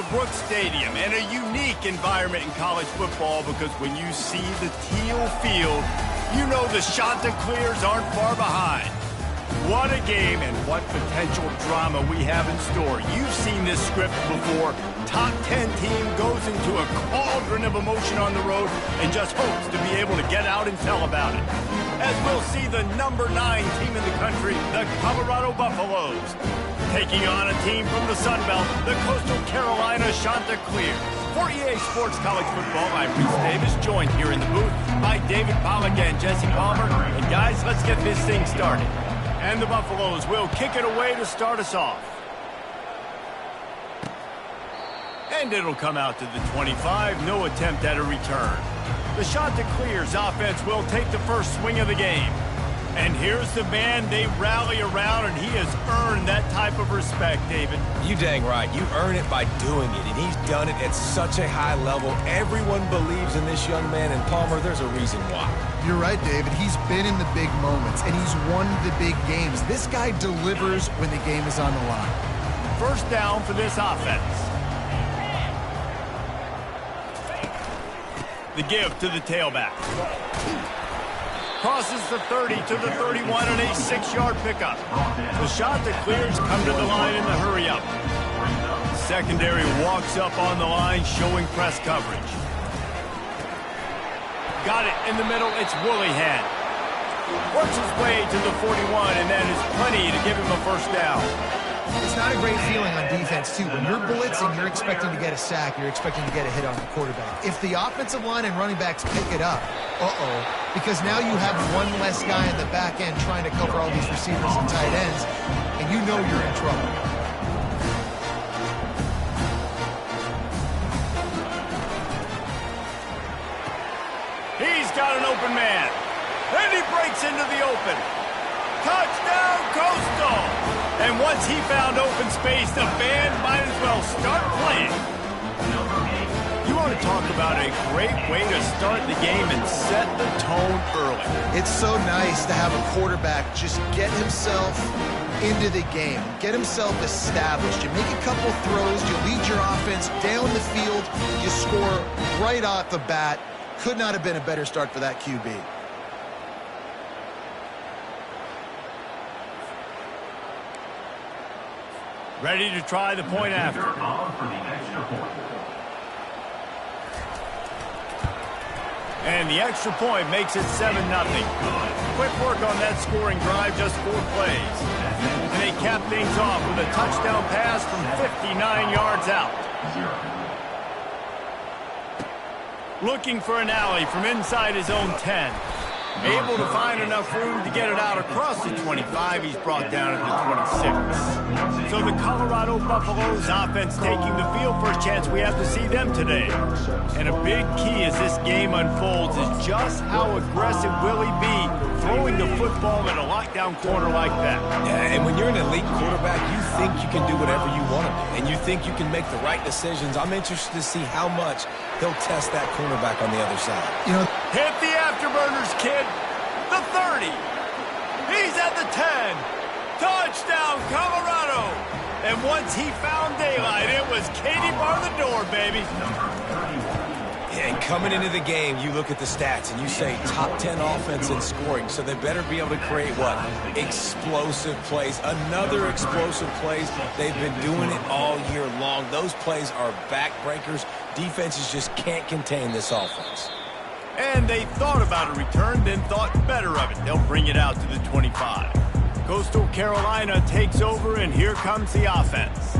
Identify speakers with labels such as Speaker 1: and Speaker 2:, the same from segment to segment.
Speaker 1: Brooks Stadium, and a unique environment in college football because when you see the teal field, you know the Chanticleers aren't far behind. What a game and what potential drama we have in store. You've seen this script before. Top 10 team goes into a cauldron of emotion on the road and just hopes to be able to get out and tell about it. As we'll see the number 9 team in the country, the Colorado Buffaloes, taking on a team from the Sun Belt, the Coastal Carolina Chanticleers. For EA Sports College Football, I'm Reese Davis, joined here in the booth by David Pollack and Jesse Palmer. And guys, let's get this thing started. And the Buffaloes will kick it away to start us off. And it'll come out to the 25, no attempt at a return. The Chanticleers offense will take the first swing of the game. And here's the man they rally around, and he has earned that type of respect, David.
Speaker 2: You dang right. You earn it by doing it, and he's done it at such a high level. Everyone believes in this young man, and Palmer, there's a reason why.
Speaker 3: You're right, David. He's been in the big moments, and he's won the big games. This guy delivers when the game is on the line.
Speaker 1: First down for this offense. The give to the tailback. Crosses the 30 to the 31 and a 6-yard pickup. The Chanticleers come to the line in the hurry-up. Secondary walks up on the line, showing press coverage. Got it in the middle, it's Woollyhead. Works his way to the 41, and that is plenty to give him a first down.
Speaker 3: It's not a great feeling on defense, too. When you're blitzing, you're expecting to get a sack. You're expecting to get a hit on the quarterback. If the offensive line and running backs pick it up, because now you have one less guy in the back end trying to cover all these receivers and tight ends, and you know you're in trouble.
Speaker 1: He's got an open man, and he breaks into the open. Touchdown, Coastal! And once he found open space, the band might as well start playing. You want to talk about a great way to start the game and set the tone early.
Speaker 3: It's so nice to have a quarterback just get himself into the game, get himself established. You make a couple throws, you lead your offense down the field, you score right off the bat. Could not have been a better start for that QB.
Speaker 1: Ready to try the point after. And the extra point makes it 7-0. Quick work on that scoring drive, just 4 plays. And they cap things off with a touchdown pass from 59 yards out. Looking for an alley from inside his own 10. Able to find enough room to get it out across the 25. He's brought down at the 26. So the Colorado Buffaloes offense taking the field. First chance we have to see them today. And a big key as this game unfolds is just how aggressive will he be throwing the football in a lockdown corner like that.
Speaker 2: Yeah, and when you're an elite quarterback, you think you can do whatever you want to do, and you think you can make the right decisions. I'm interested to see how much he'll test that cornerback on the other side.
Speaker 3: You know,
Speaker 1: hit the afterburners, kid. The 30. He's at the 10. Touchdown, Colorado. And once he found daylight, it was Katie bar the door, baby.
Speaker 2: Yeah, and coming into the game, you look at the stats and you say top 10 offense in scoring, so they better be able to create what? Explosive plays. Another explosive plays. They've been doing it all year long. Those plays are backbreakers. Defenses just can't contain this offense.
Speaker 1: And they thought about a return, then thought better of it. They'll bring it out to the 25. Coastal Carolina takes over, and here comes the offense.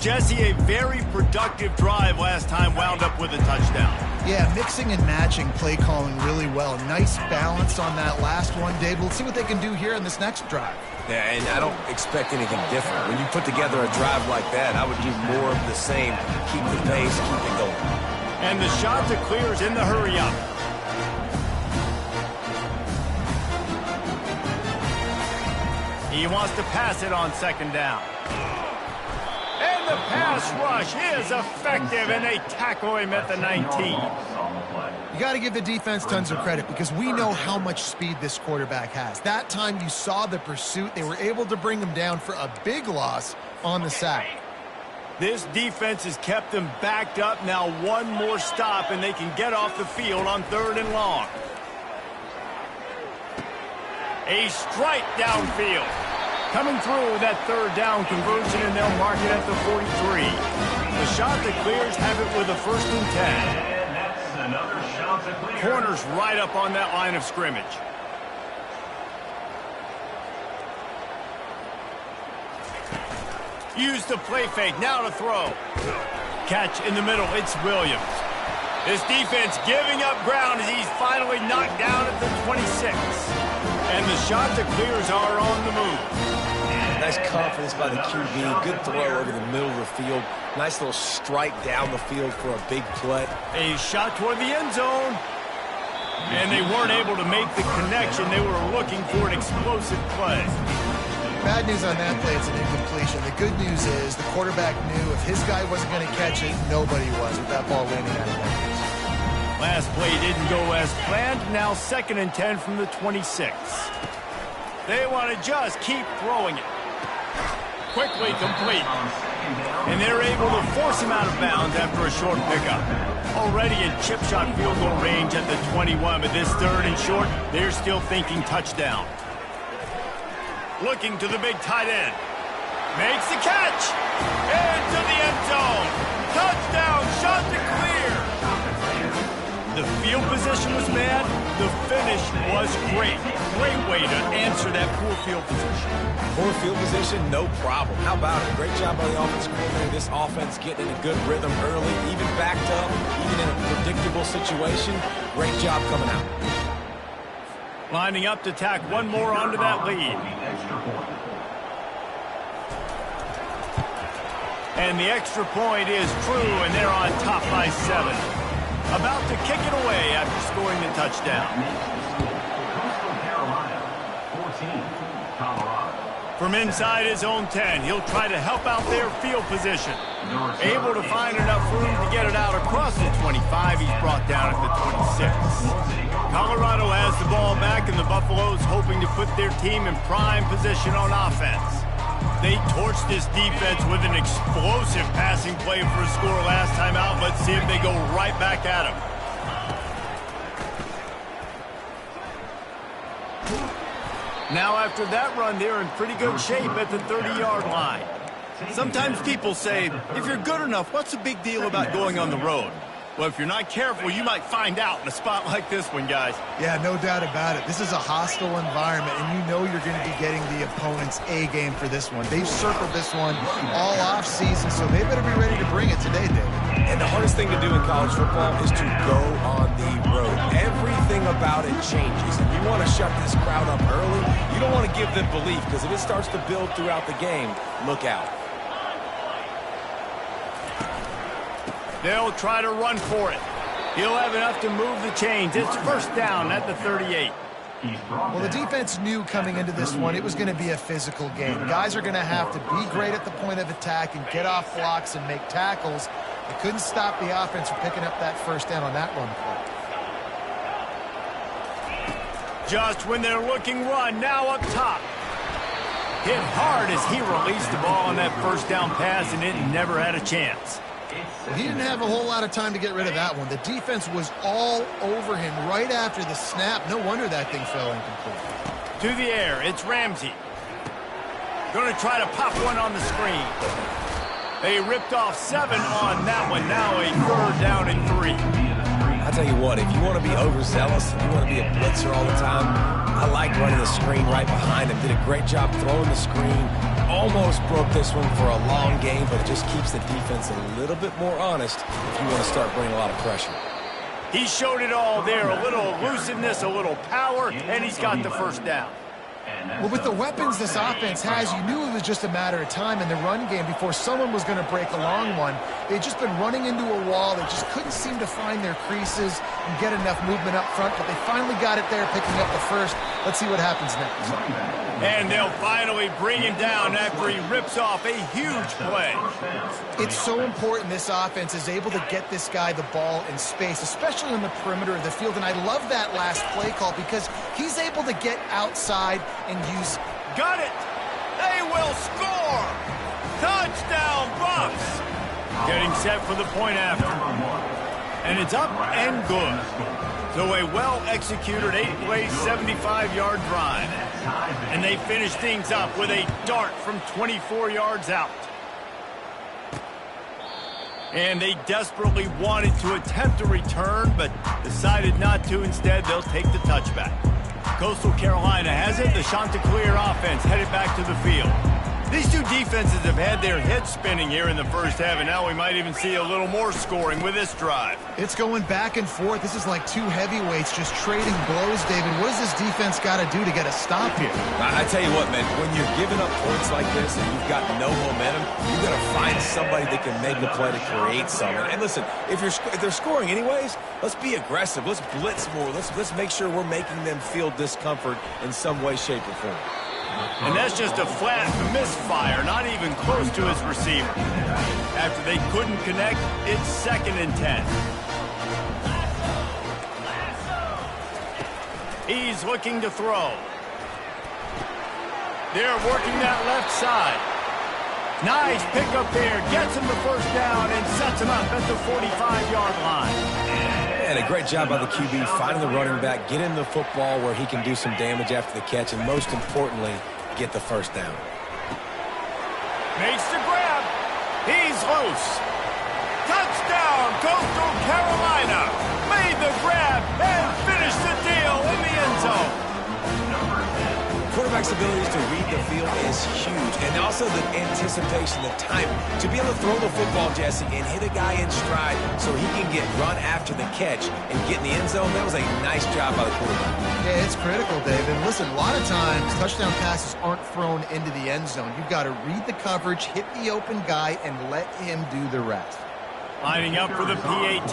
Speaker 1: Jesse, a very productive drive last time, wound up with a touchdown.
Speaker 3: Yeah, mixing and matching play calling really well. Nice balance on that last one, Dave. We'll see what they can do here in this next drive.
Speaker 2: Yeah, and I don't expect anything different. When you put together a drive like that, I would do more of the same. Keep the pace, keep it going.
Speaker 1: And the Chanticleers in the hurry-up. He wants to pass it on second down. And the pass rush is effective, and they tackle him at the 19.
Speaker 3: You got to give the defense tons of credit because we know how much speed this quarterback has. That time you saw the pursuit. They were able to bring him down for a big loss on the sack.
Speaker 1: This defense has kept them backed up. Now one more stop, and they can get off the field on 3rd and long. A strike downfield. Coming through with that 3rd down conversion, and they'll mark it at the 43. The shot that clears have it with a 1st and 10.
Speaker 4: And that's another shot that clears.
Speaker 1: Corners right up on that line of scrimmage. Use the play fake, now to throw. Catch in the middle, it's Williams. This defense giving up ground as he's finally knocked down at the 26. And the shot that clears are on the move.
Speaker 2: Nice confidence by the QB. Good throw over the middle of the field. Nice little strike down the field for a big play.
Speaker 1: A shot toward the end zone. And they weren't able to make the connection. They were looking for an explosive play.
Speaker 3: Bad news on that play, it's an incompletion. The good news is the quarterback knew if his guy wasn't going to catch it, nobody was with that ball landing out of bounds.
Speaker 1: Last play didn't go as planned. Now 2nd and 10 from the 26. They want to just keep throwing it. Quickly complete. And they're able to force him out of bounds after a short pickup. Already in chip shot field goal range at the 21, but this 3rd and short, they're still thinking touchdown. Looking to the big tight end. Makes the catch. Into the end zone. Touchdown, shot to clear. The field position was bad. The finish was great. Great way to answer that poor field position.
Speaker 2: Poor field position, no problem. How about it? Great job by the offensive coordinator. This offense getting in a good rhythm early, even backed up, even in a predictable situation. Great job coming out.
Speaker 1: Lining up to tack one more onto that lead. And the extra point is true, and they're on top by 7. About to kick it away after scoring the touchdown. From inside his own 10, he'll try to help out their field position. Able to find enough room to get it out across the 25. He's brought down at the 26. Colorado has the ball back, and the Buffaloes hoping to put their team in prime position on offense. They torched this defense with an explosive passing play for a score last time out. Let's see if they go right back at him. Now after that run, they're in pretty good shape at the 30-yard line. Sometimes people say, if you're good enough, what's the big deal about going on the road? Well, if you're not careful, you might find out in a spot like this one, guys.
Speaker 3: Yeah, no doubt about it. This is a hostile environment, and you know you're going to be getting the opponent's A game for this one. They've circled this one all off-season, so they better be ready to bring it today, David.
Speaker 2: And the hardest thing to do in college football is to go on the road. Everything about it changes. And you want to shut this crowd up early. You don't want to give them belief, because if it starts to build throughout the game, look out.
Speaker 1: They'll try to run for it. He'll have enough to move the chains. It's 1st down at the 38.
Speaker 3: Well, the defense knew coming into this one it was going to be a physical game. Guys are going to have to be great at the point of attack and get off blocks and make tackles. They couldn't stop the offense from picking up that 1st down on that run play.
Speaker 1: Just when they're looking run, now up top. Hit hard as he released the ball on that 1st down pass, and it never had a chance.
Speaker 3: Well, he didn't have a whole lot of time to get rid of that one. The defense was all over him right after the snap. No wonder that thing fell incomplete.
Speaker 1: To the air, it's Ramsey. Going to try to pop one on the screen. They ripped off 7 on that one. Now a 3rd down and 3.
Speaker 2: I'll tell you what, if you want to be overzealous, if you want to be a blitzer all the time, I like running the screen right behind him. Did a great job throwing the screen. Almost broke this one for a long game, but it just keeps the defense a little bit more honest if you want to start bringing a lot of pressure.
Speaker 1: He showed it all there. A little elusiveness, a little power, and he's got the 1st down.
Speaker 3: Well, with the weapons this offense has, you knew it was just a matter of time in the run game before someone was going to break a long one. They'd just been running into a wall. They just couldn't seem to find their creases and get enough movement up front, but they finally got it there, picking up the 1st. Let's see what happens next.
Speaker 1: And they'll finally bring him down after he rips off a huge play.
Speaker 3: It's so important this offense is able to get this guy the ball in space, especially on the perimeter of the field. And I love that last play call because he's able to get outside and use...
Speaker 1: Got it! They will score! Touchdown, Bucs! Getting set for the point after. And it's up and good. So a well-executed 8-play, 75-yard drive. And they finish things up with a dart from 24 yards out. And they desperately wanted to attempt a return, but decided not to. Instead, they'll take the touchback. Coastal Carolina has it. The Chanticleer offense headed back to the field. These two defenses have had their heads spinning here in the first half, and now we might even see a little more scoring with this drive.
Speaker 3: It's going back and forth. This is like two heavyweights just trading blows, David. What does this defense got to do to get a stop here?
Speaker 2: I tell you what, man, when you're giving up points like this and you've got no momentum, you've got to find somebody that can make a play to create something. And listen, if they're scoring anyways, let's be aggressive. Let's blitz more. Let's make sure we're making them feel discomfort in some way, shape, or form.
Speaker 1: And that's just a flat misfire, not even close to his receiver. After they couldn't connect, it's 2nd and 10. He's looking to throw. They're working that left side. Nice pickup there. Gets him the first down and sets him up at the 45-yard line.
Speaker 2: And a great job by the QB finding the running back, get him the football where he can do some damage after the catch, and most importantly, get the first down.
Speaker 1: Makes the grab. He's loose. Touchdown, Coastal Carolina. Made the grab and finished the deal in the end zone.
Speaker 2: Quarterback's abilities to read the field is huge, and also the anticipation, the timing. To be able to throw the football, Jesse, and hit a guy in stride so he can get run after the catch and get in the end zone, that was a nice job by the quarterback.
Speaker 3: Yeah, it's critical, David. Listen, a lot of times touchdown passes aren't thrown into the end zone. You've got to read the coverage, hit the open guy, and let him do the rest.
Speaker 1: Lining up for the PAT.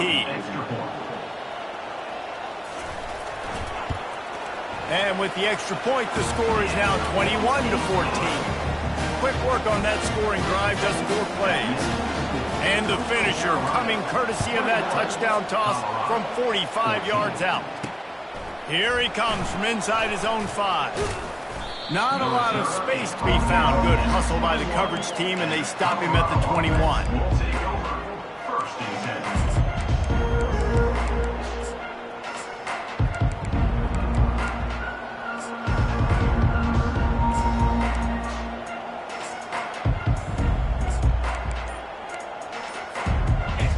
Speaker 1: And with the extra point, the score is now 21-14. Quick work on that scoring drive, just 4 plays. And the finisher coming courtesy of that touchdown toss from 45 yards out. Here he comes from inside his own 5. Not a lot of space to be found. Good hustle by the coverage team, and they stop him at the 21.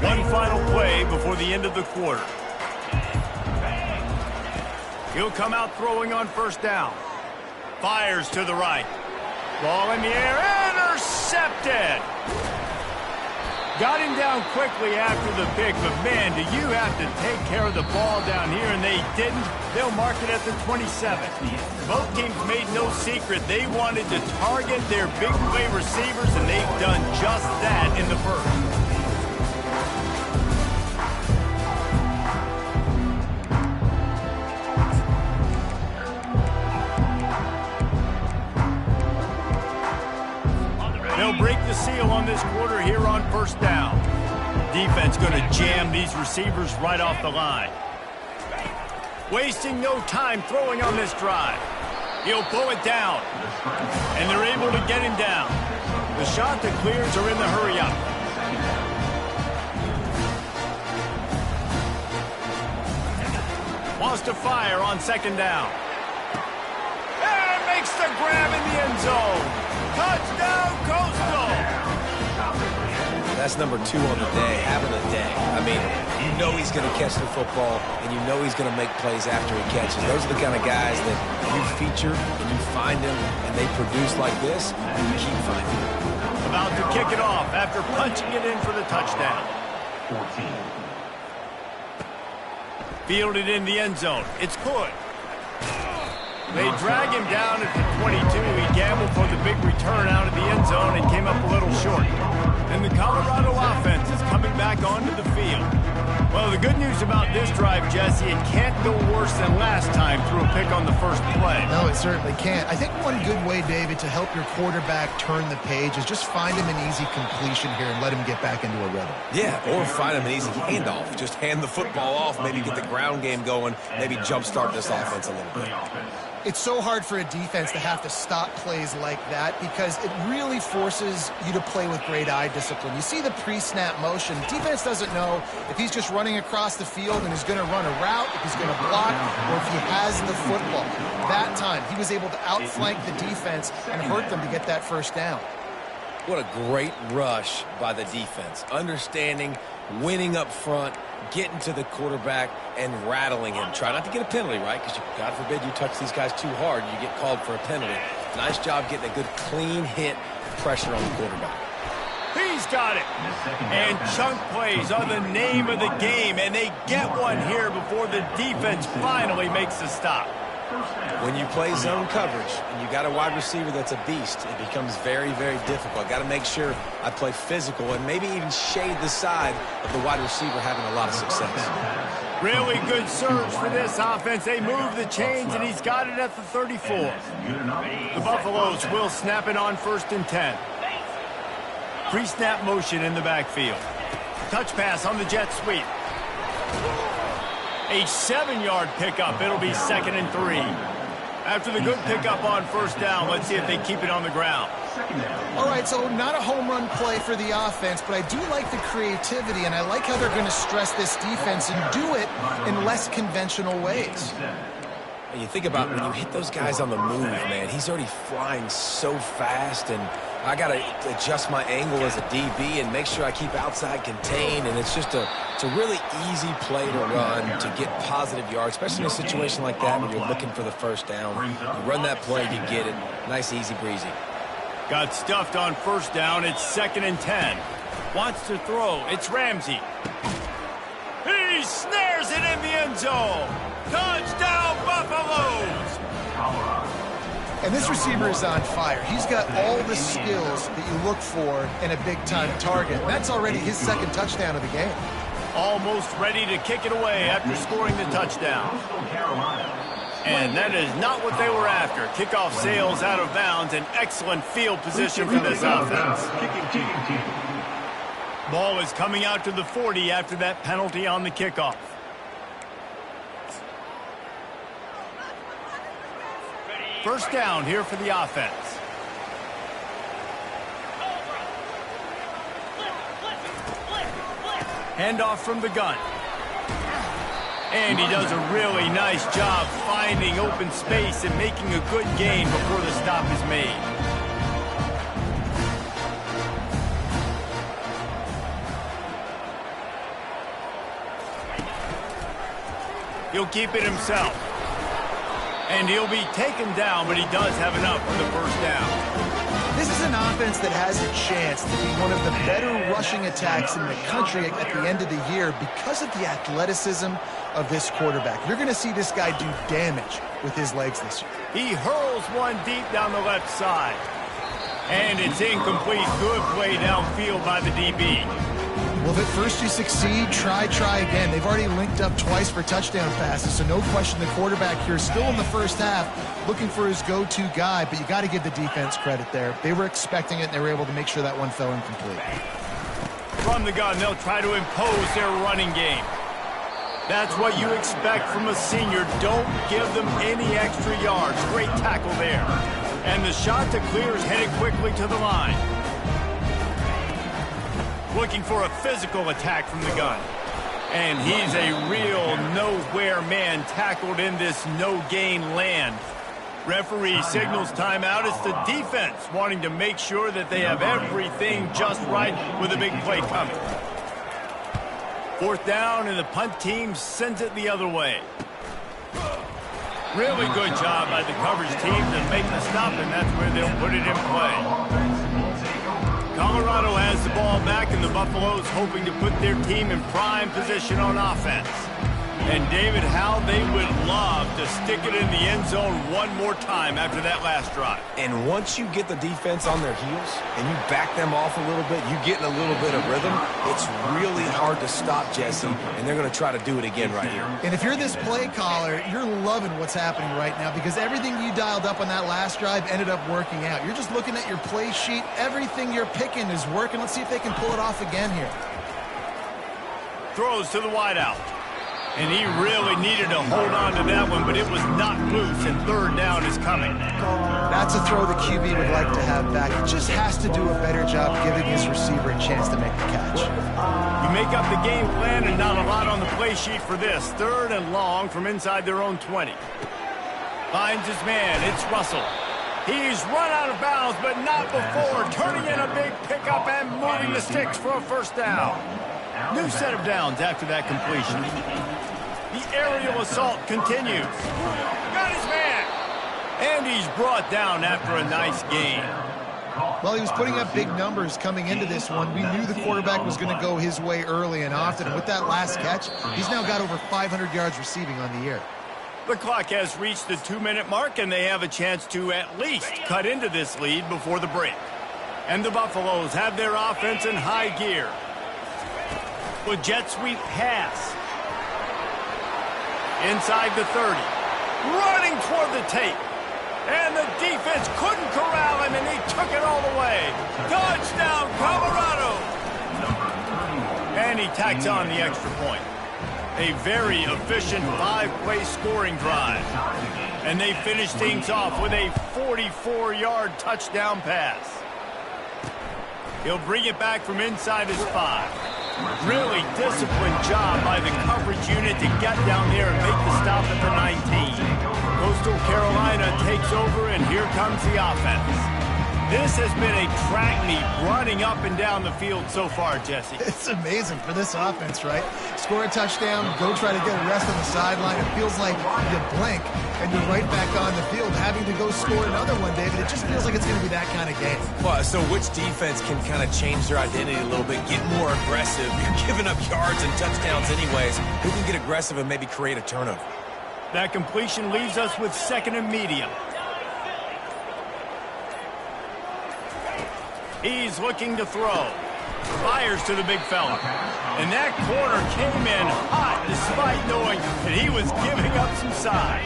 Speaker 1: One final play before the end of the quarter. He'll come out throwing on first down. Fires to the right. Ball in the air. Intercepted. Got him down quickly after the pick, but man, do you have to take care of the ball down here, and they didn't. They'll mark it at the 27. Both teams made no secret they wanted to target their big play receivers, and they've done just that in the first. They'll break the seal on this quarter here on first down. Defense going to jam these receivers right off the line. Wasting no time throwing on this drive. He'll pull it down. And they're able to get him down. The Chanticleers are in the hurry up. Wants to fire on second down. And makes the grab in the end zone. Touchdown, Coastal!
Speaker 2: That's number 2 on the day, having a day. I mean, you know he's going to catch the football, and you know he's going to make plays after he catches. Those are the kind of guys that you feature, and you find them, and they produce like this, and you keep finding them.
Speaker 1: About to kick it off after punching it in for the touchdown.
Speaker 4: 14.
Speaker 1: Fielded in the end zone. It's good. They drag him down at the 22. He gambled for the big return out of the end zone and came up a little short. And the Colorado offense is coming back onto the field. Well, the good news about this drive, Jesse, it can't go worse than last time through a pick on the first play.
Speaker 3: No, it certainly can't. I think one good way, David, to help your quarterback turn the page is just find him an easy completion here and let him get back into a rhythm.
Speaker 2: Yeah, or find him an easy handoff. Just hand the football off, maybe get the ground game going, maybe jumpstart this offense a little bit.
Speaker 3: It's so hard for a defense to have to stop plays like that because it really forces you to play with great eye discipline. You see the pre-snap motion. Defense doesn't know if he's just running across the field and is going to run a route, if he's going to block, or if he has the football. That time, he was able to outflank the defense and hurt them to get that first down.
Speaker 2: What a great rush by the defense. Understanding, winning up front, getting to the quarterback, and rattling him. Try not to get a penalty, right? Because God forbid you touch these guys too hard, you get called for a penalty. Nice job getting a good clean hit pressure on the quarterback.
Speaker 1: He's got it. And chunk plays are the name of the game, and they get one here before the defense finally makes the stop.
Speaker 2: When you play zone coverage and you got a wide receiver that's a beast, it becomes very, very difficult. Got to make sure I play physical and maybe even shade the side of the wide receiver having a lot of success.
Speaker 1: Really good surge for this offense. They move the chains, and he's got it at the 34. The Buffaloes will snap it on 1st and 10. Pre-snap motion in the backfield. Touch pass on the jet sweep. A 7-yard pickup. It'll be 2nd and 3. After the good pickup on 1st down, let's see if they keep it on the ground.
Speaker 3: All right, so not a home run play for the offense, but I do like the creativity, and I like how they're going to stress this defense and do it in less conventional ways.
Speaker 2: And you think about when you hit those guys on the move, man, he's already flying so fast, and I got to adjust my angle as a DB and make sure I keep outside contained, and it's just it's a really easy play to run to get positive yards, especially in a situation like that when you're looking for the 1st down. You run that play, you get it. Nice, easy breezy.
Speaker 1: Got stuffed on 1st down. It's 2nd and 10. Wants to throw. It's Ramsey. He snares it in the end zone. Touchdown, Buffaloes!
Speaker 3: And this receiver is on fire. He's got all the skills that you look for in a big-time target. That's already his 2nd touchdown of the game.
Speaker 1: Almost ready to kick it away after scoring the touchdown. And that is not what they were after. Kickoff sails out of bounds. An excellent field position for this offense. Ball is coming out to the 40 after that penalty on the kickoff. First down here for the offense. Handoff from the gun. And he does a really nice job finding open space and making a good gain before the stop is made. He'll keep it himself. And he'll be taken down, but he does have enough for the 1st down.
Speaker 3: This is an offense that has a chance to be one of the better rushing attacks in the country at the end of the year because of the athleticism of this quarterback. You're going to see this guy do damage with his legs this year. He
Speaker 1: hurls one deep down the left side. And it's incomplete. Good play downfield by the DB.
Speaker 3: Well, if at first you succeed, try again. They've already linked up twice for touchdown passes, so no question the quarterback here still in the 1st half looking for his go-to guy, but you got to give the defense credit there. They were expecting it, and they were able to make sure that one fell incomplete.
Speaker 1: From the gun, they'll try to impose their running game. That's what you expect from a senior. Don't give them any extra yards. Great tackle there. And the shot to clear is headed quickly to the line. Looking for a physical attack from the gun. And he's a real nowhere man tackled in this no-gain land. Referee signals timeout. It's the defense wanting to make sure that they have everything just right with a big play coming. 4th down, and the punt team sends it the other way. Really good job by the coverage team to make the stop, and that's where they'll put it in play. Colorado has the ball back, and the Buffaloes hoping to put their team in prime position on offense. And David, how they would love to stick it in the end zone one more time after that last drive.
Speaker 2: And once you get the defense on their heels and you back them off a little bit, you get in a little bit of rhythm, it's really hard to stop, Jesse, and they're going to try to do it again right here.
Speaker 3: And if you're this play caller, you're loving what's happening right now because everything you dialed up on that last drive ended up working out. You're just looking at your play sheet. Everything you're picking is working. Let's see if they can pull it off again here.
Speaker 1: Throws to the wideout. And he really needed to hold on to that one, but it was knocked loose, and third down is coming.
Speaker 3: That's a throw the QB would like to have back. He just has to do a better job giving his receiver a chance to make the catch.
Speaker 1: You make up the game plan and not a lot on the play sheet for this. Third and long from inside their own 20. Finds his man. It's Russell. He's run out of bounds, but not before turning in a big pickup and moving the sticks for a first down. New set of downs after that completion. The aerial assault continues. Got his man. And he's brought down after a nice gain.
Speaker 3: Well, he was putting up big numbers coming into this one. We knew the quarterback was going to go his way early and often. And with that last catch, he's now got over 500 yards receiving on the year.
Speaker 1: The clock has reached the 2-minute mark, and they have a chance to at least cut into this lead before the break. And the Buffaloes have their offense in high gear. With jet sweep pass. Inside the 30. Running toward the tape. And the defense couldn't corral him, and he took it all the way. Touchdown, Colorado! And he tacks on the extra point. A very efficient 5-play scoring drive. And they finish things off with a 44-yard touchdown pass. He'll bring it back from inside his 5. Really disciplined job by the coverage unit to get down there and make the stop at the 19. Coastal Carolina takes over, and here comes the offense. This has been a track meet running up and down the field so far, Jesse.
Speaker 3: It's amazing for this offense, right? Score a touchdown, go try to get a rest on the sideline. It feels like you blink and you're right back on the field having to go score another one, David. It just feels like it's going to be that kind of game.
Speaker 2: Well, so which defense can kind of change their identity a little bit, get more aggressive? You're giving up yards and touchdowns anyways. Who can get aggressive and maybe create a turnover?
Speaker 1: That completion leaves us with second and medium. He's looking to throw. Fires to the big fella. And that corner came in hot despite knowing that he was giving up some size.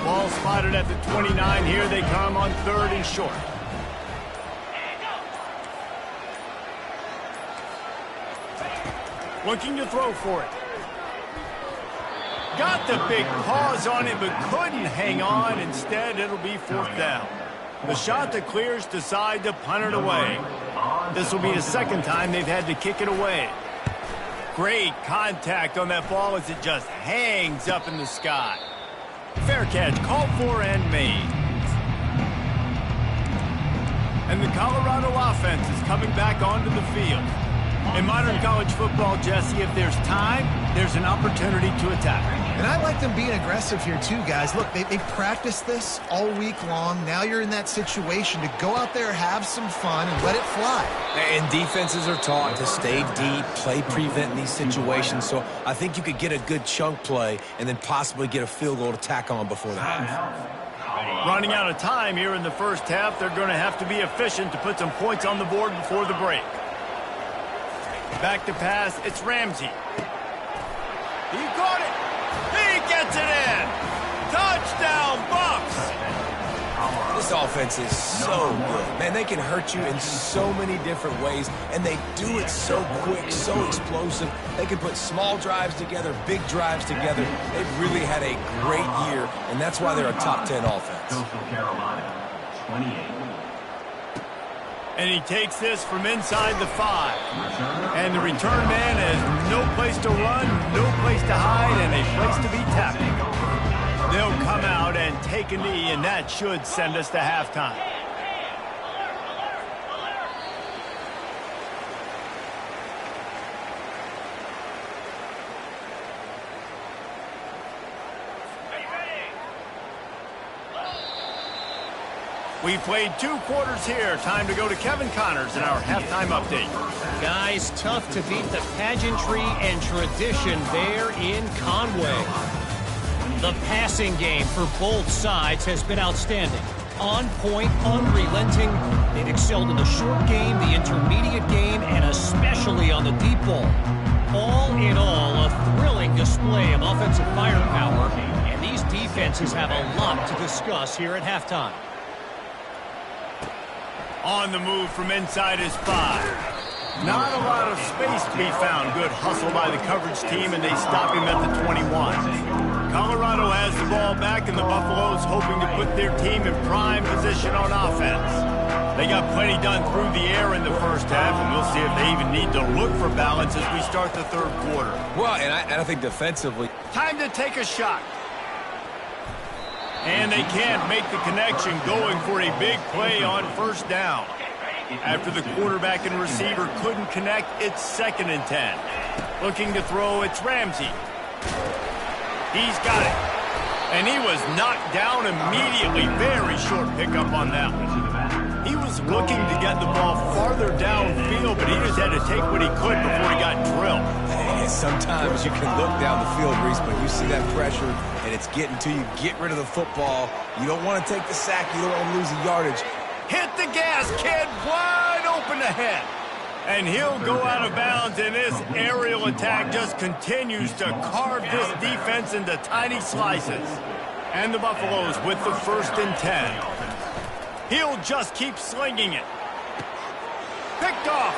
Speaker 1: Ball spotted at the 29. Here they come on third and short. Looking to throw for it. Got the big paws on it, but couldn't hang on. Instead, it'll be fourth down. The shot that clears decide to punt it away. This will be the second time they've had to kick it away. Great contact on that ball as it just hangs up in the sky. Fair catch called for and made. And the Colorado offense is coming back onto the field. In modern college football, Jesse, if there's time, there's an opportunity to attack.
Speaker 3: And I like them being aggressive here too, guys. Look, they practiced this all week long. Now you're in that situation to go out there, have some fun, and let it fly.
Speaker 2: And defenses are taught to stay deep, play prevent in these situations. So I think you could get a good chunk play and then possibly get a field goal to tack on before the half.
Speaker 1: Running out of time here in the first half, they're going to have to be efficient to put some points on the board before the break. Back to pass, it's Ramsey. He caught it. He gets it in. Touchdown, Bucs.
Speaker 2: This offense is so good. Man, they can hurt you in so many different ways, and they do it so quick, so explosive. They can put small drives together, big drives together. They've really had a great year, and that's why they're a top 10 offense.
Speaker 4: Coastal Carolina, 28.
Speaker 1: And he takes this from inside the 5. And the return man has no place to run, no place to hide, and a place to be tackled. They'll come out and take a knee, and that should send us to halftime. We played 2 quarters here. Time to go to Kevin Connors in our halftime update.
Speaker 5: Guys, tough to beat the pageantry and tradition there in Conway. The passing game for both sides has been outstanding. On point, unrelenting. They've excelled in the short game, the intermediate game, and especially on the deep ball. All in all, a thrilling display of offensive firepower, and these defenses have a lot to discuss here at halftime.
Speaker 1: On the move from inside his 5. Not a lot of space to be found. Good hustle by the coverage team, and they stop him at the 21. Colorado has the ball back, and the Buffaloes hoping to put their team in prime position on offense. They got plenty done through the air in the first half, and we'll see if they even need to look for balance as we start the third quarter.
Speaker 2: Well, and I think defensively.
Speaker 1: Time to take a shot. And they can't make the connection, going for a big play on first down. After the quarterback and receiver couldn't connect, it's 2nd and 10. Looking to throw, it's Ramsey. He's got it. And he was knocked down immediately. Very short pickup on that one. He was looking to get the ball farther downfield, but he just had to take what he could before he got drilled.
Speaker 2: And sometimes you can look down the field, Reese, but you see that pressure and it's getting to you. Get rid of the football. You don't want to take the sack. You don't want to lose the yardage.
Speaker 1: Hit the gas, kid. Wide open ahead. And he'll go out of bounds, and this aerial attack just continues to carve this defense into tiny slices. And the Buffaloes with the 1st and 10. He'll just keep slinging it. Picked off.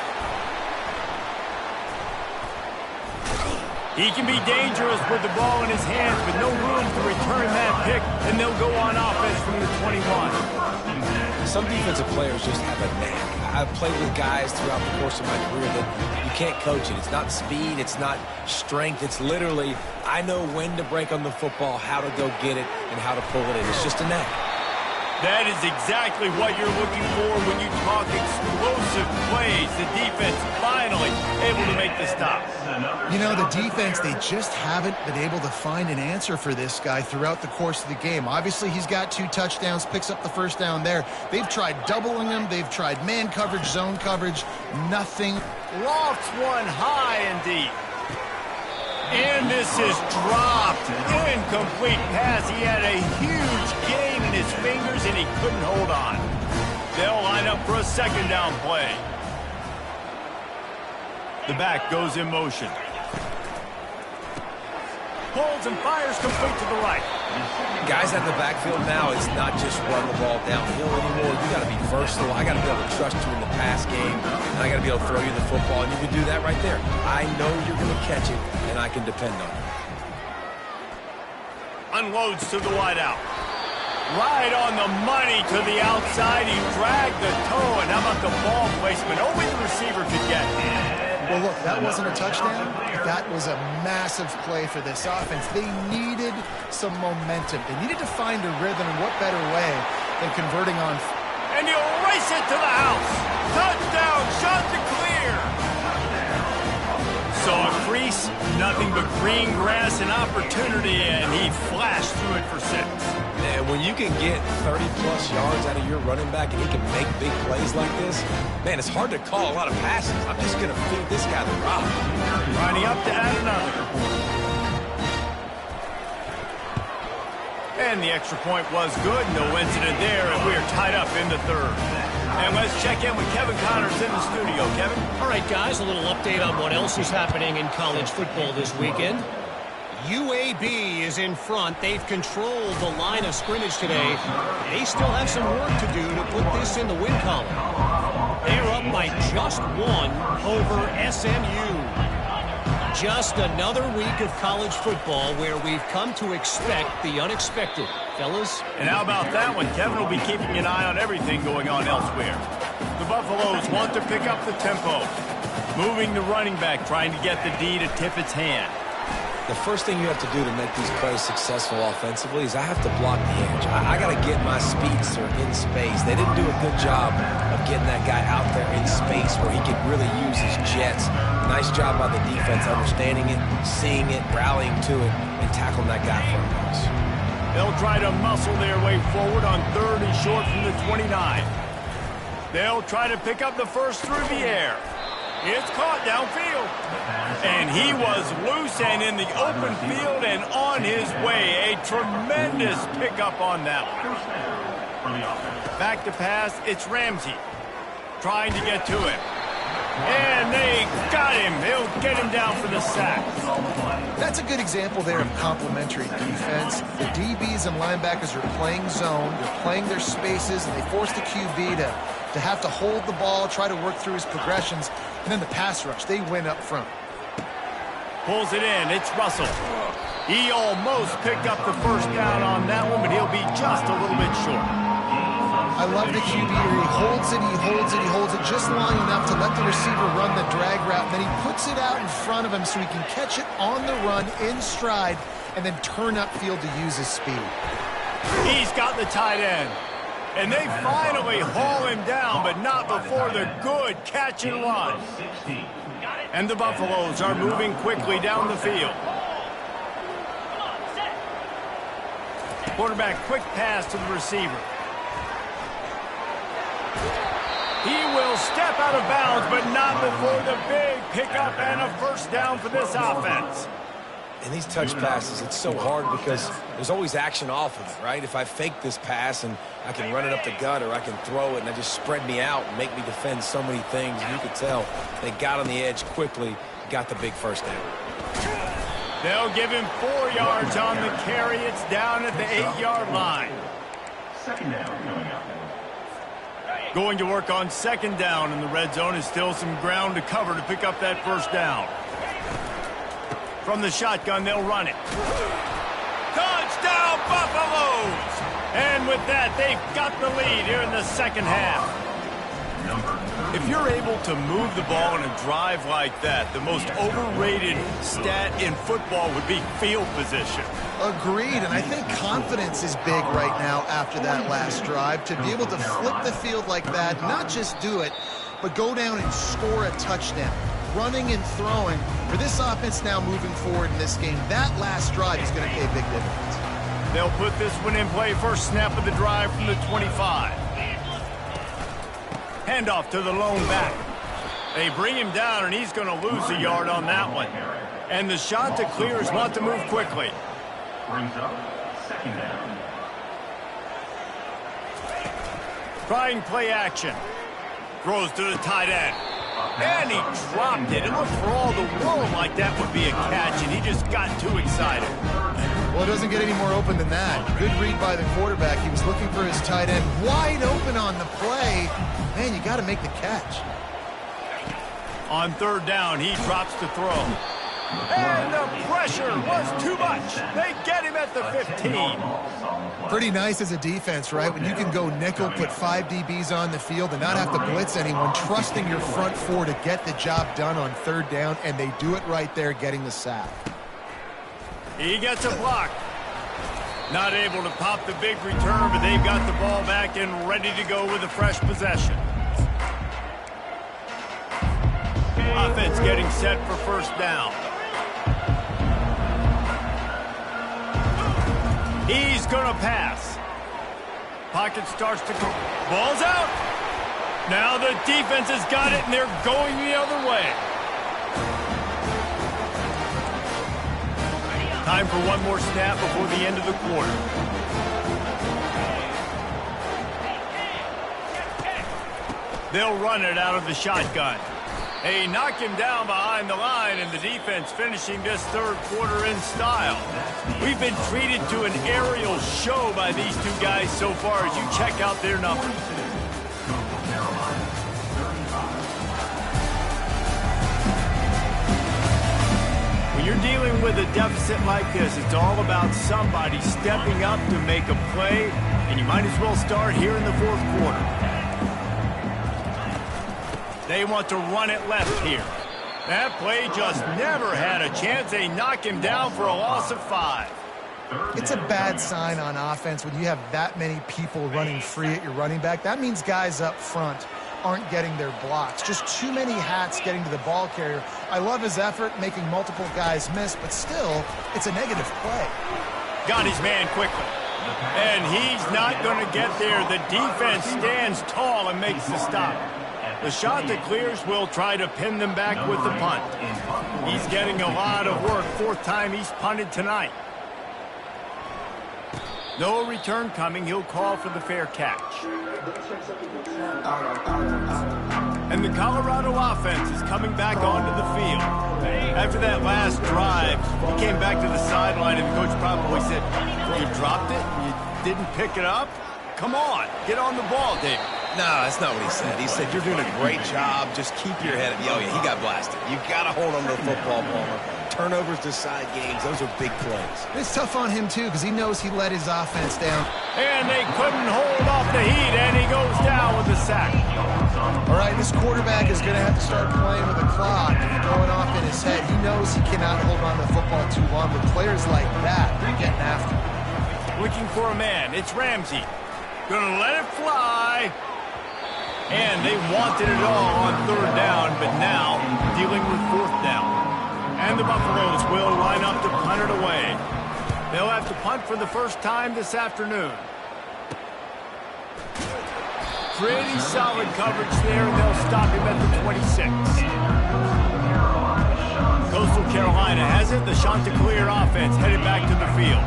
Speaker 1: He can be dangerous with the ball in his hands, but no room to return that pick, and they'll go on offense from the 21.
Speaker 2: Some defensive players just have a knack. I've played with guys throughout the course of my career that you can't coach it. It's not speed, it's not strength. It's literally, I know when to break on the football, how to go get it, and how to pull it in. It's just a knack.
Speaker 1: That is exactly what you're looking for when you talk explosive plays. The defense finally able to make the stop.
Speaker 3: You know, the defense, they just haven't been able to find an answer for this guy throughout the course of the game. Obviously, he's got 2 touchdowns, picks up the first down there. They've tried doubling him. They've tried man coverage, zone coverage. Nothing.
Speaker 1: Lofts one high and deep. And this is dropped. Incomplete pass. He had a huge gain in his fingers, and he couldn't hold on. They'll line up for a 2nd down play. The back goes in motion. Pulls and fires complete to the right.
Speaker 2: Guys at the backfield now, it's not just run the ball downhill anymore. You got to be versatile. I got to be able to trust you in the pass game, and I got to be able to throw you the football, and you can do that right there. I know you're going to catch it, and I can depend on it.
Speaker 1: Unloads to the wideout. Right on the money to the outside. He dragged the toe, and how about the ball placement? Only the receiver could get.
Speaker 3: Well, look, that wasn't a touchdown. That was a massive play for this offense. They needed some momentum. They needed to find a rhythm, and what better way than converting on.
Speaker 1: And he'll race it to the house. Touchdown, shot to clear. Saw a crease, nothing but green grass and opportunity, and he flashed through it for 6.
Speaker 2: And when you can get 30-plus yards out of your running back and he can make big plays like this, man, it's hard to call a lot of passes. I'm just going to feed this guy the rock.
Speaker 1: Lining up to add another. And the extra point was good. No incident there, and we are tied up in the 3rd. And let's check in with Kevin Connors in the studio. Kevin?
Speaker 5: All right, guys, a little update on what else is happening in college football this weekend. UAB is in front. They've controlled the line of scrimmage today. They still have some work to do to put this in the win column. They're up by just 1 over SMU. Just another week of college football where we've come to expect the unexpected. Fellas?
Speaker 1: And how about that one? Kevin will be keeping an eye on everything going on elsewhere. The Buffaloes want to pick up the tempo. Moving the running back, trying to get the D to tip its hand.
Speaker 2: The first thing you have to do to make these plays successful offensively is I have to block the edge. I got to get my speedster in space. They didn't do a good job of getting that guy out there in space where he could really use his jets. Nice job by the defense understanding it, seeing it, rallying to it, and tackling that guy for a loss.
Speaker 1: They'll try to muscle their way forward on 3rd and short from the 29. They'll try to pick up the first through the air. It's caught downfield. And he was loose and in the open field and on his way. A tremendous pickup on that one. Back to pass, it's Ramsey. Trying to get to him. And they got him. They'll get him down for the sack.
Speaker 3: That's a good example there of complementary defense. The DBs and linebackers are playing zone. They're playing their spaces, and they force the QB to have to hold the ball, try to work through his progressions. And then the pass rush, they win up front.
Speaker 1: Pulls it in. It's Russell. He almost picked up the first down on that one, but he'll be just a little bit short.
Speaker 3: I love the QB here. He holds it, he holds it, he holds it just long enough to let the receiver run the drag route. And then he puts it out in front of him so he can catch it on the run in stride and then turn upfield to use his speed.
Speaker 1: He's got the tight end. And they finally haul him down, but not before the good catch and run. And the Buffaloes are moving quickly down the field. Quarterback, quick pass to the receiver. He will step out of bounds, but not before the big pickup and a first down for this offense.
Speaker 2: In these touch passes, it's so hard because there's always action off of it, right? If I fake this pass and I can run it up the gut or I can throw it and it just spread me out and make me defend so many things. And you could tell they got on the edge quickly, got the big first down.
Speaker 1: They'll give him 4 yards on the carry. It's down at the 8-yard line.
Speaker 4: Second down coming up.
Speaker 1: Going to work on second down, and the red zone is still some ground to cover to pick up that first down. From the shotgun, they'll run it. Touchdown, Buffaloes! And with that, they've got the lead here in the second half. If you're able to move the ball in a drive like that, the most overrated stat in football would be field position.
Speaker 3: Agreed, and I think confidence is big right now after that last drive. To be able to flip the field like that, not just do it, but go down and score a touchdown. Running and throwing, for this offense now moving forward in this game, that last drive is going to pay a big difference.
Speaker 1: They'll put this one in play. First snap of the drive from the 25. Handoff to the lone back. They bring him down, and he's going to lose a yard on that one. And the shot to clears want to move quickly.
Speaker 4: Brings up second down.
Speaker 1: Trying play action. Throws to the tight end. And he dropped it. It looked for all the world like that would be a catch, and he just got too excited.
Speaker 3: Well, it doesn't get any more open than that. Good read by the quarterback. He was looking for his tight end wide open on the play. Man, you got to make the catch.
Speaker 1: On third down, he drops to throw. And the pressure was too much. They get him at the 15.
Speaker 3: Pretty nice as a defense, right? When you can go nickel, put 5 DBs on the field and not have to blitz anyone, trusting your front four to get the job done on third down, and they do it right there, getting the sack.
Speaker 1: He gets a block. Not able to pop the big return, but they've got the ball back and ready to go with a fresh possession. Offense getting set for first down. He's going to pass. Pocket starts to go. Ball's out. Now the defense has got it, and they're going the other way. Time for one more snap before the end of the quarter. They'll run it out of the shotgun. They knock him down behind the line, and the defense finishing this third quarter in style. We've been treated to an aerial show by these two guys so far as you check out their numbers. When you're dealing with a deficit like this, it's all about somebody stepping up to make a play, and you might as well start here in the fourth quarter. They want to run it left here. That play just never had a chance. They knock him down for a loss of 5.
Speaker 3: It's a bad sign on offense when you have that many people running free at your running back. That means guys up front aren't getting their blocks. Just too many hats getting to the ball carrier. I love his effort, making multiple guys miss, but still, it's a negative play.
Speaker 1: Got his man quickly. And he's not going to get there. The defense stands tall and makes the stop. The shot that clears will try to pin them back with the punt. He's getting a lot of work. 4th time he's punted tonight. No return coming. He'll call for the fair catch. And the Colorado offense is coming back onto the field. After that last drive, he came back to the sideline, and the coach probably said, "You dropped it? You didn't pick it up? Come on, get on the ball, David."
Speaker 2: No, that's not what he said. He said, you're doing a great job. Just keep your head up. Oh, yeah, he got blasted. You got to hold on to the football, Palmer. Turnovers decide games. Those are big plays.
Speaker 3: It's tough on him, too, because he knows he let his offense down.
Speaker 1: And they couldn't hold off the heat, and he goes down with the sack.
Speaker 3: All right, this quarterback is going to have to start playing with a clock going off in his head. He knows he cannot hold on to the football too long, but players like that are getting after him.
Speaker 1: Looking for a man. It's Ramsey. Gonna let it fly. And they wanted it all on third down, but now dealing with fourth down. And the Buffaloes will line up to punt it away. They'll have to punt for the first time this afternoon. Pretty solid coverage there, and they'll stop him at the 26. Coastal Carolina has it. The Chanticleer offense headed back to the field.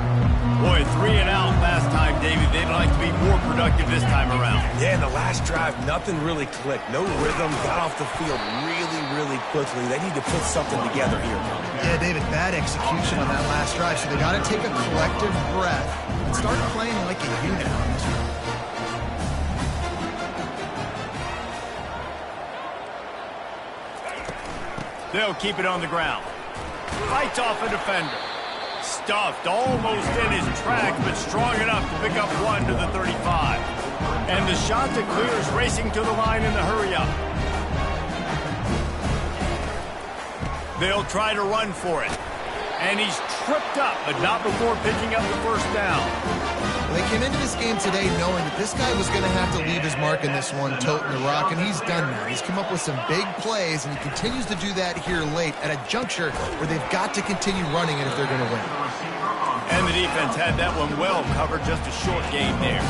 Speaker 1: Boy, 3 and out last time, David. They'd like to be more productive this time around.
Speaker 2: Yeah, in the last drive, nothing really clicked. No rhythm, got off the field really, really quickly. They need to put something together here.
Speaker 3: Yeah, David, bad execution on that last drive, so they got to take a collective breath and start playing like a unit on this one.
Speaker 1: They'll keep it on the ground. Fights off a defender. Stuffed almost in his tracks, but strong enough to pick up one to the 35. And the Chanticleers racing to the line in the hurry-up. They'll try to run for it. And he's tripped up, but not before picking up the first down.
Speaker 3: Well, they came into this game today knowing that this guy was going to have to leave his mark in this one, toting the rock, and he's done that. He's come up with some big plays, and he continues to do that here late at a juncture where they've got to continue running it if they're going to win.
Speaker 1: And the defense had that one well covered, just a short game there.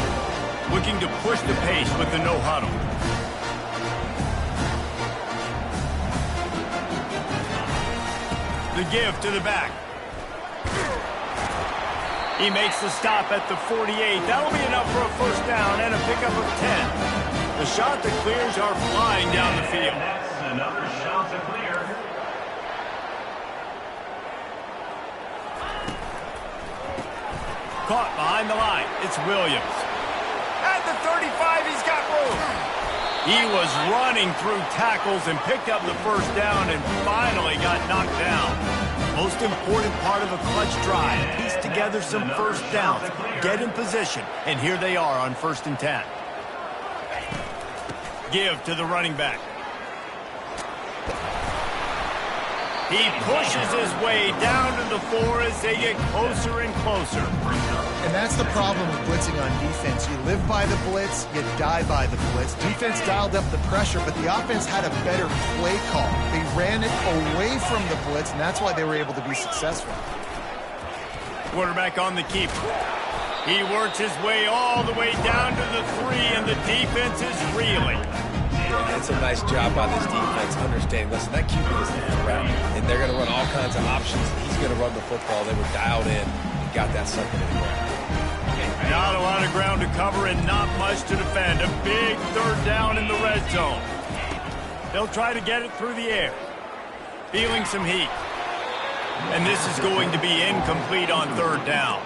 Speaker 1: Looking to push the pace with the no-huddle. The give to the back. He makes the stop at the 48. That'll be enough for a first down and a pickup of 10. The Chanticleers are flying down the field.
Speaker 4: Another Chanticleer.
Speaker 1: Caught behind the line. It's Williams. At the 35, he's got room. He was running through tackles and picked up the first down and finally got knocked down. Most important part of a clutch drive. Piece together some first downs. Get in position. And here they are on 1st and 10. Give to the running back. He pushes his way down to the 4 as they get closer and closer.
Speaker 3: And that's the problem with blitzing on defense. You live by the blitz, you die by the blitz. Defense dialed up the pressure, but the offense had a better play call. They ran it away from the blitz, and that's why they were able to be successful.
Speaker 1: Quarterback on the keeper. He works his way all the way down to the 3, and the defense is reeling.
Speaker 2: That's a nice job by this defense, understanding, listen, that QB is a threat, and they're going to run all kinds of options. He's going to run the football. They were dialed in and got that sucker in the ground.
Speaker 1: Not a lot of ground to cover and not much to defend. A big third down in the red zone. They'll try to get it through the air. Feeling some heat. And this is going to be incomplete on third down.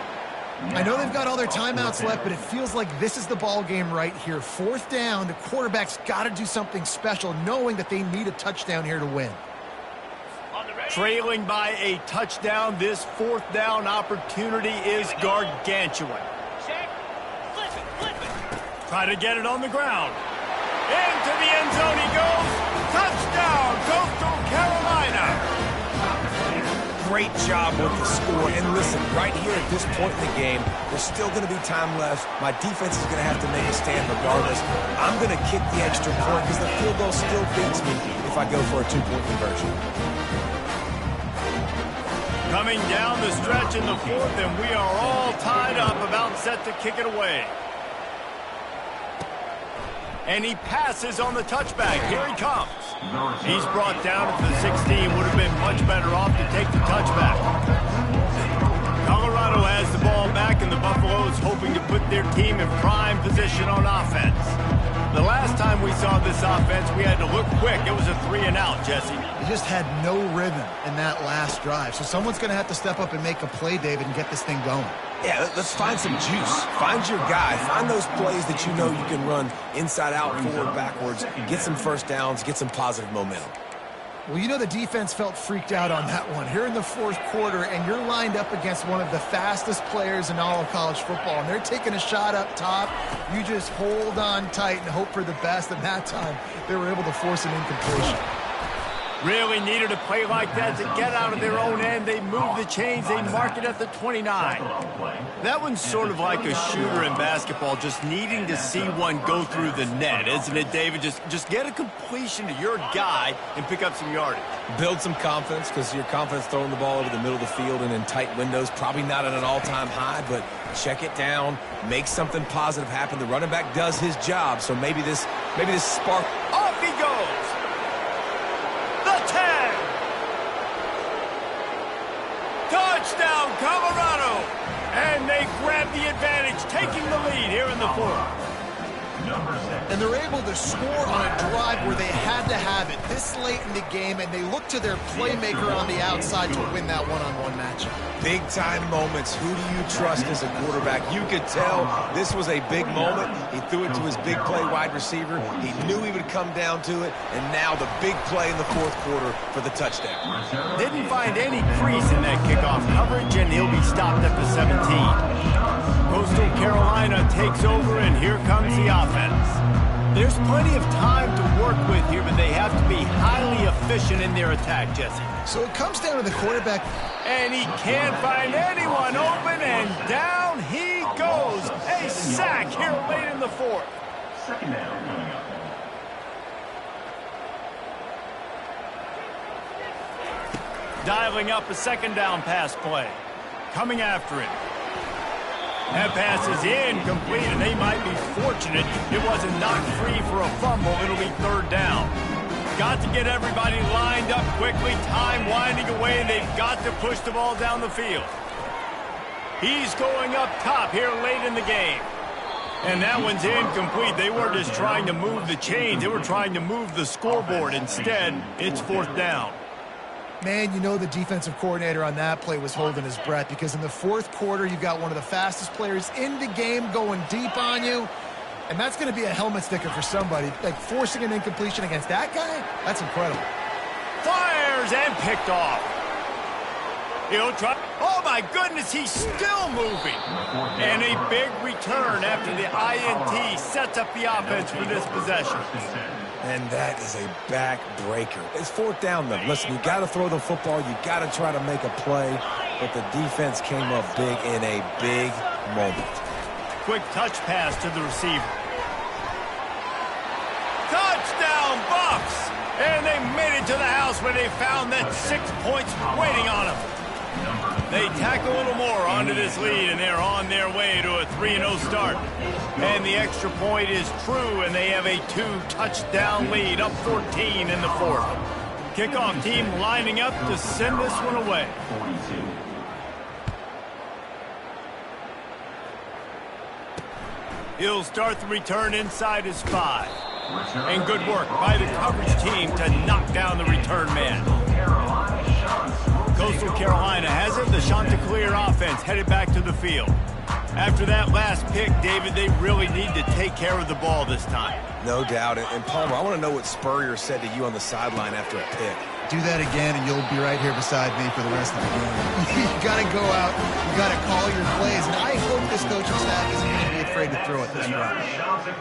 Speaker 3: I know they've got all their timeouts left, but it feels like this is the ball game right here. 4th down, the quarterback's got to do something special, knowing that they need a touchdown here to win.
Speaker 1: Trailing by a touchdown, this 4th down opportunity is gargantuan. Try to get it on the ground. Into the end zone he goes. Touchdown, Coastal Carolina.
Speaker 2: Great job with the score. And listen, right here at this point in the game, there's still going to be time left. My defense is going to have to make a stand regardless. I'm going to kick the extra point because the field goal still beats me if I go for a 2-point conversion.
Speaker 1: Coming down the stretch in the 4th, and we are all tied up, about set to kick it away. And he passes on the touchback. Here he comes. He's brought down at the 16. Would have been much better off to take the touchback. Colorado has the ball back, and the Buffaloes hoping to put their team in prime position on offense. The last time we saw this offense, we had to look quick. It was a 3-and-out, Jesse.
Speaker 3: They just had no rhythm in that last drive. So someone's going to have to step up and make a play, David, and get this thing going.
Speaker 2: Yeah, let's find some juice. Find your guy. Find those plays that you know you can run inside out, forward, backwards. Get some first downs. Get some positive momentum.
Speaker 3: Well, you know the defense felt freaked out on that one. Here in the fourth quarter, and you're lined up against one of the fastest players in all of college football, and they're taking a shot up top. You just hold on tight and hope for the best, and that time they were able to force an incompletion.
Speaker 1: Really needed a play like that to get out of their own end. They move the chains. They mark it at the 29. That one's sort of like a shooter in basketball, just needing to see one go through the net, isn't it, David? Just get a completion to your guy and pick up some yardage.
Speaker 2: Build some confidence, because your confidence throwing the ball over the middle of the field and in tight windows, probably not at an all-time high, but check it down, make something positive happen. The running back does his job, so maybe this spark.
Speaker 1: Off he goes. The 10. Touchdown, Colorado. And they grab the advantage, taking the lead here in the fourth.
Speaker 3: And they're able to score on a drive where they had to have it this late in the game, and they look to their playmaker on the outside to win that one-on-one matchup.
Speaker 2: Big-time moments. Who do you trust as a quarterback? You could tell this was a big moment. He threw it to his big play wide receiver. He knew he would come down to it, and now the big play in the fourth quarter for the touchdown.
Speaker 1: Didn't find any crease in that kickoff coverage, and he'll be stopped at the 17. Coastal Carolina takes over, and here comes the offense. There's plenty of time to work with here, but they have to be highly efficient in their attack, Jesse.
Speaker 3: So it comes down to the quarterback.
Speaker 1: And he can't find anyone open, and down he goes. A sack here late in the fourth.
Speaker 4: Second down coming up.
Speaker 1: Dialing up a second down pass play. Coming after it. That pass is incomplete, and they might be fortunate it wasn't knocked free for a fumble. It'll be third down. Got to get everybody lined up quickly. Time winding away, and they've got to push the ball down the field. He's going up top here late in the game. And that one's incomplete. They were just trying to move the chains. They were trying to move the scoreboard. Instead, it's fourth down.
Speaker 3: Man, you know the defensive coordinator on that play was holding his breath, because in the fourth quarter, you've got one of the fastest players in the game going deep on you, and that's going to be a helmet sticker for somebody. Like, forcing an incompletion against that guy, that's incredible.
Speaker 1: Fires and picked off. He'll try. Oh, my goodness, he's still moving. And a big return after the INT sets up the offense for this possession.
Speaker 2: And that is a backbreaker. It's fourth down, though. Listen, you got to throw the football. You got to try to make a play. But the defense came up big in a big moment.
Speaker 1: Quick touch pass to the receiver. Touchdown, Bucks! And they made it to the house where they found that 6 points waiting on them. They tack a little more onto this lead, and they're on their way to a 3-0 start. And the extra point is true, and they have a 2-touchdown lead, up 14 in the fourth. Kickoff team lining up to send this one away. He'll start the return inside his 5. And good work by the coverage team to knock down the return man. Coastal Carolina has it. The Chanticleer offense headed back to the field. After that last pick, David, they really need to take care of the ball this time.
Speaker 2: No doubt. And Palmer, I want to know what Spurrier said to you on the sideline after a pick.
Speaker 3: Do that again, and you'll be right here beside me for the rest of the game. You got to go out. You got to call your plays. And I hope this coaching staff isn't going to be afraid to throw it this round.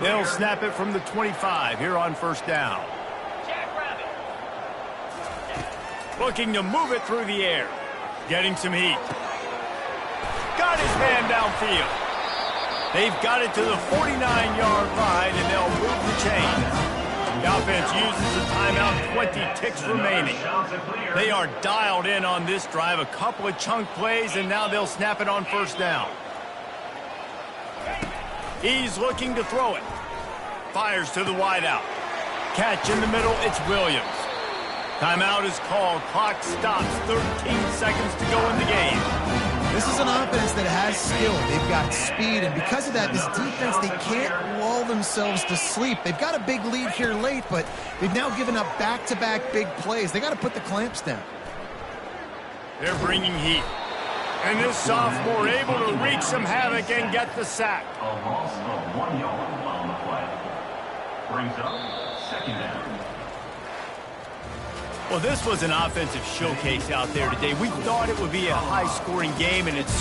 Speaker 1: They'll snap it from the 25 here on first down. Looking to move it through the air. Getting some heat. Got his man downfield. They've got it to the 49-yard line, and they'll move the chains. The offense uses a timeout, 20 ticks remaining. They are dialed in on this drive, a couple of chunk plays, and now they'll snap it on first down. He's looking to throw it. Fires to the wideout. Catch in the middle, it's Williams. Timeout is called. Clock stops. 13 seconds to go in the game.
Speaker 3: This is an offense that has skill. They've got speed, and because of that, this defense, they can't lull themselves to sleep. They've got a big lead here late, but they've now given up back-to-back big plays. They got to put the clamps down.
Speaker 1: They're bringing heat. And this sophomore able to wreak some havoc and get the sack.
Speaker 4: A loss of 1 yard on the play. Brings up second down.
Speaker 1: Well, this was an offensive showcase out there today. We thought it would be a high-scoring game, and it's